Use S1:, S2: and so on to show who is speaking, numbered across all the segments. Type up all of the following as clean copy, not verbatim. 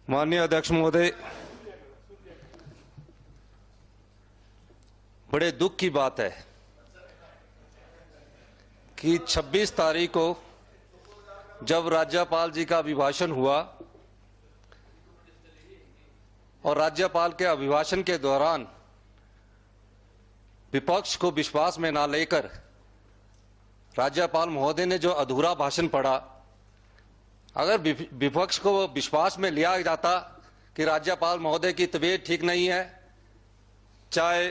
S1: माननीय अध्यक्ष महोदय, बड़े दुख की बात है कि 26 तारीख को जब राज्यपाल जी का अभिभाषण हुआ और राज्यपाल के अभिभाषण के दौरान विपक्ष को विश्वास में न लेकर राज्यपाल महोदय ने जो अधूरा भाषण पढ़ा, अगर विपक्ष को विश्वास में लिया जाता कि राज्यपाल महोदय की तबीयत ठीक नहीं है, चाहे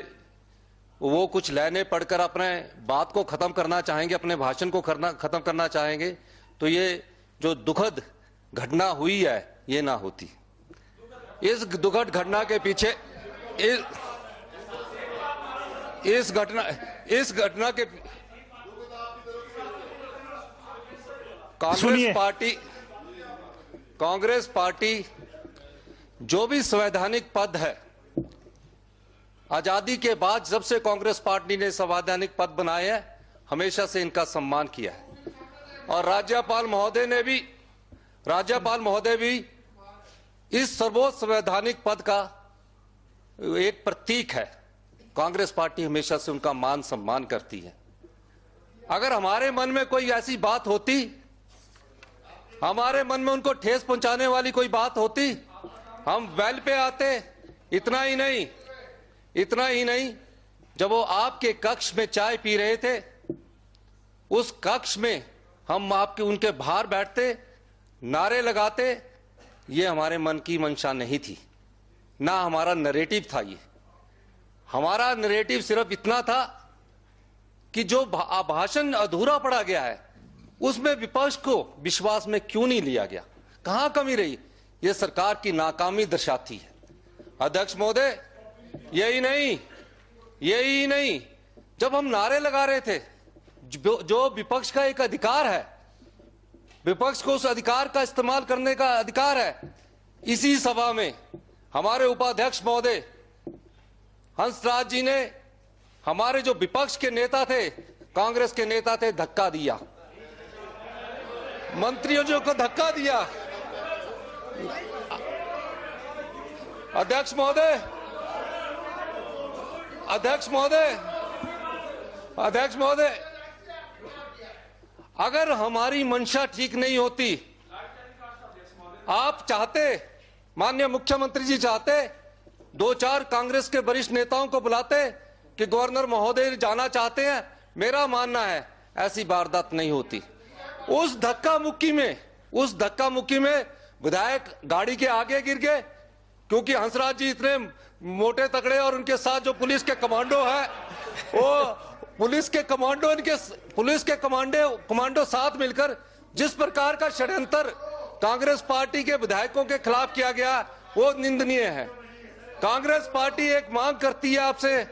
S1: वो कुछ लाइनें पढ़कर अपने बात को खत्म करना चाहेंगे, अपने भाषण को खत्म करना चाहेंगे, तो ये जो दुखद घटना हुई है ये ना होती। इस दुखद घटना के पीछे इस घटना के कांग्रेस पार्टी जो भी संवैधानिक पद है, आजादी के बाद जब से कांग्रेस पार्टी ने संवैधानिक पद बनाए हैं, हमेशा से इनका सम्मान किया है। और राज्यपाल महोदय भी इस सर्वोच्च संवैधानिक पद का एक प्रतीक है। कांग्रेस पार्टी हमेशा से उनका मान सम्मान करती है। अगर हमारे मन में कोई ऐसी बात होती, हमारे मन में उनको ठेस पहुंचाने वाली कोई बात होती, हम वेल पे आते। इतना ही नहीं, जब वो आपके कक्ष में चाय पी रहे थे, उस कक्ष में हम उनके बाहर बैठते, नारे लगाते। ये हमारे मन की मंशा नहीं थी, ना हमारा नैरेटिव था। ये हमारा नैरेटिव सिर्फ इतना था कि जो भाषण अधूरा पड़ा गया है, उसमें विपक्ष को विश्वास में क्यों नहीं लिया गया, कहां कमी रही, ये सरकार की नाकामी दर्शाती है। अध्यक्ष महोदय, यही नहीं, जब हम नारे लगा रहे थे, जो विपक्ष का एक अधिकार है, विपक्ष को उस अधिकार का इस्तेमाल करने का अधिकार है, इसी सभा में हमारे उपाध्यक्ष महोदय हंसराज जी ने हमारे जो विपक्ष के नेता थे, कांग्रेस के नेता थे, धक्का दिया, मंत्रियों को धक्का दिया। अध्यक्ष महोदय, अगर हमारी मंशा ठीक नहीं होती, आप चाहते, माननीय मुख्यमंत्री जी चाहते, 2-4 कांग्रेस के वरिष्ठ नेताओं को बुलाते कि गवर्नर महोदय जाना चाहते हैं। मेरा मानना है ऐसी वारदात नहीं होती। उस धक्का मुक्की में विधायक गाड़ी के आगे गिर गए, क्योंकि हंसराज जी इतने मोटे तगड़े, और उनके साथ जो पुलिस के कमांडो है, वो पुलिस के कमांडो साथ मिलकर जिस प्रकार का षड्यंत्र कांग्रेस पार्टी के विधायकों के खिलाफ किया गया, वो निंदनीय है। कांग्रेस पार्टी एक मांग करती है आपसे,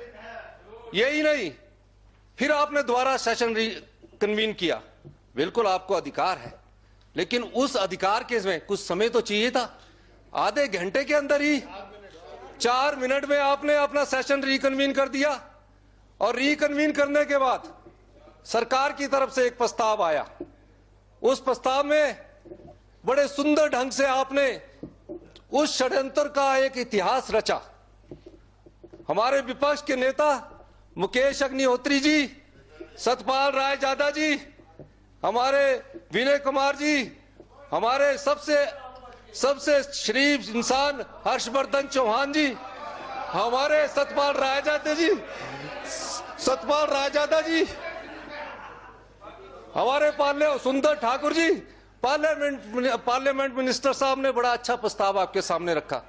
S1: यही नहीं, फिर आपने दोबारा सेशन कन्वीन किया। बिल्कुल आपको अधिकार है, लेकिन उस अधिकार के में कुछ समय तो चाहिए था। आधे घंटे के अंदर ही 4 मिनट में आपने अपना सेशन रिकन्वीन कर दिया, और रिकन्वीन करने के बाद सरकार की तरफ से एक प्रस्ताव आया। उस प्रस्ताव में बड़े सुंदर ढंग से आपने उस षड्यंत्र का एक इतिहास रचा। हमारे विपक्ष के नेता मुकेश अग्निहोत्री जी, सतपाल रायजादा जी, हमारे विनय कुमार जी, हमारे सबसे शरीफ इंसान हर्षवर्धन चौहान जी, हमारे सतपाल रायजादा जी, हमारे सुंदर ठाकुर जी, पार्लियामेंट मिनिस्टर साहब ने बड़ा अच्छा प्रस्ताव आपके सामने रखा।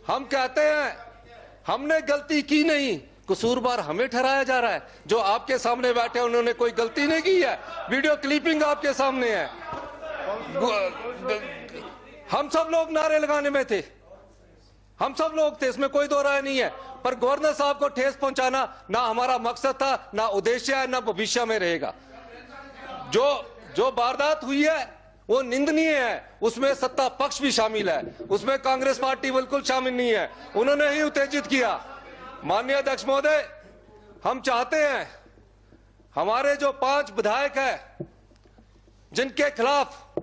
S1: हम कहते हैं हमने गलती की नहीं, कसूरवार हमें ठहराया जा रहा है। जो आपके सामने बैठे उन्होंने कोई गलती नहीं की है, वीडियो क्लिपिंग आपके सामने है। हम सब लोग नारे लगाने में थे, हम सब लोग थे, इसमें कोई दो राय नहीं है। पर गवर्नर साहब को ठेस पहुंचाना ना हमारा मकसद था, ना उद्देश्य है, ना भविष्य में रहेगा। जो वारदात हुई है वो निंदनीय है, उसमें सत्ता पक्ष भी शामिल है, उसमें कांग्रेस पार्टी बिल्कुल शामिल नहीं है, उन्होंने ही उत्तेजित किया। माननीय अध्यक्ष महोदय, हम चाहते हैं हमारे जो 5 विधायक हैं जिनके खिलाफ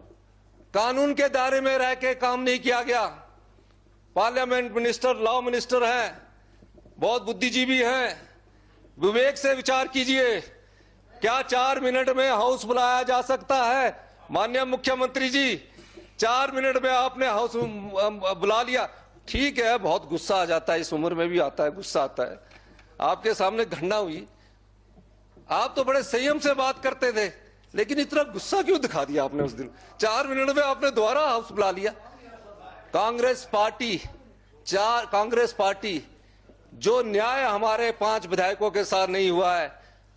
S1: कानून के दायरे में रह के काम नहीं किया गया। पार्लियामेंट मिनिस्टर, लॉ मिनिस्टर हैं, बहुत बुद्धिजीवी हैं, विवेक से विचार कीजिए। क्या 4 मिनट में हाउस बुलाया जा सकता है? माननीय मुख्यमंत्री जी, 4 मिनट में आपने हाउस बुला लिया। ठीक है, बहुत गुस्सा आ जाता है, इस उम्र में भी आता है, गुस्सा आता है। आपके सामने घटना हुई, आप तो बड़े संयम से बात करते थे, लेकिन इतना गुस्सा क्यों दिखा दिया आपने उस दिन? 4 मिनट में आपने दोबारा हाउस बुला लिया। कांग्रेस पार्टी जो न्याय हमारे 5 विधायकों के साथ नहीं हुआ है,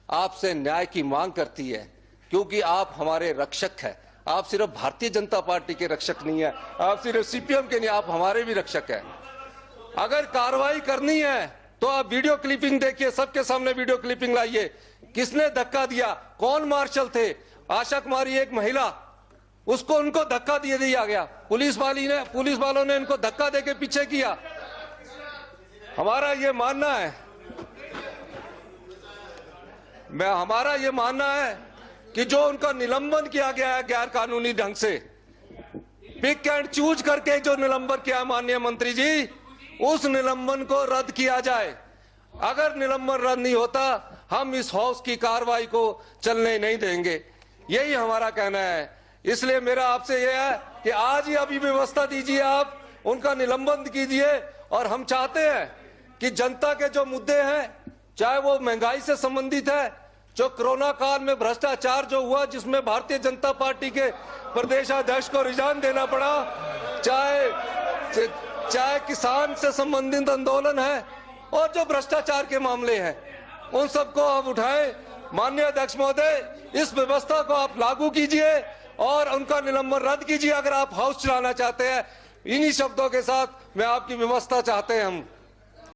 S1: आपसे न्याय की मांग करती है, क्योंकि आप हमारे रक्षक हैं। आप सिर्फ भारतीय जनता पार्टी के रक्षक नहीं है, आप सिर्फ सीपीएम के नहीं, आप हमारे भी रक्षक हैं। अगर कार्रवाई करनी है तो आप वीडियो क्लिपिंग देखिए, सबके सामने वीडियो क्लिपिंग लाइए। किसने धक्का दिया? कौन मार्शल थे? आशा कुमारी एक महिला, उसको उनको धक्का दिया गया, पुलिस वालों ने इनको धक्का देके पीछे किया। हमारा ये मानना है कि जो उनका निलंबन किया गया है गैर कानूनी ढंग से, पिक एंड चूज करके जो निलंबन किया, माननीय मंत्री जी, उस निलंबन को रद्द किया जाए। अगर निलंबन रद्द नहीं होता, हम इस हाउस की कार्रवाई को चलने नहीं देंगे। यही हमारा कहना है। इसलिए मेरा आपसे यह है कि आज ही अभी व्यवस्था दीजिए, आप उनका निलंबन कीजिए। और हम चाहते हैं कि जनता के जो मुद्दे हैं, चाहे वो महंगाई से संबंधित है, जो कोरोना काल में भ्रष्टाचार जो हुआ, जिसमें भारतीय जनता पार्टी के प्रदेश अध्यक्ष को रिजाइन देना पड़ा, चाहे किसान से संबंधित आंदोलन है, और जो भ्रष्टाचार के मामले हैं, उन सबको आप उठाएं। माननीय अध्यक्ष महोदय, इस व्यवस्था को आप लागू कीजिए और उनका निलंबन रद्द कीजिए अगर आप हाउस चलाना चाहते हैं। इन्हीं शब्दों के साथ मैं आपकी व्यवस्था चाहते हैं हम।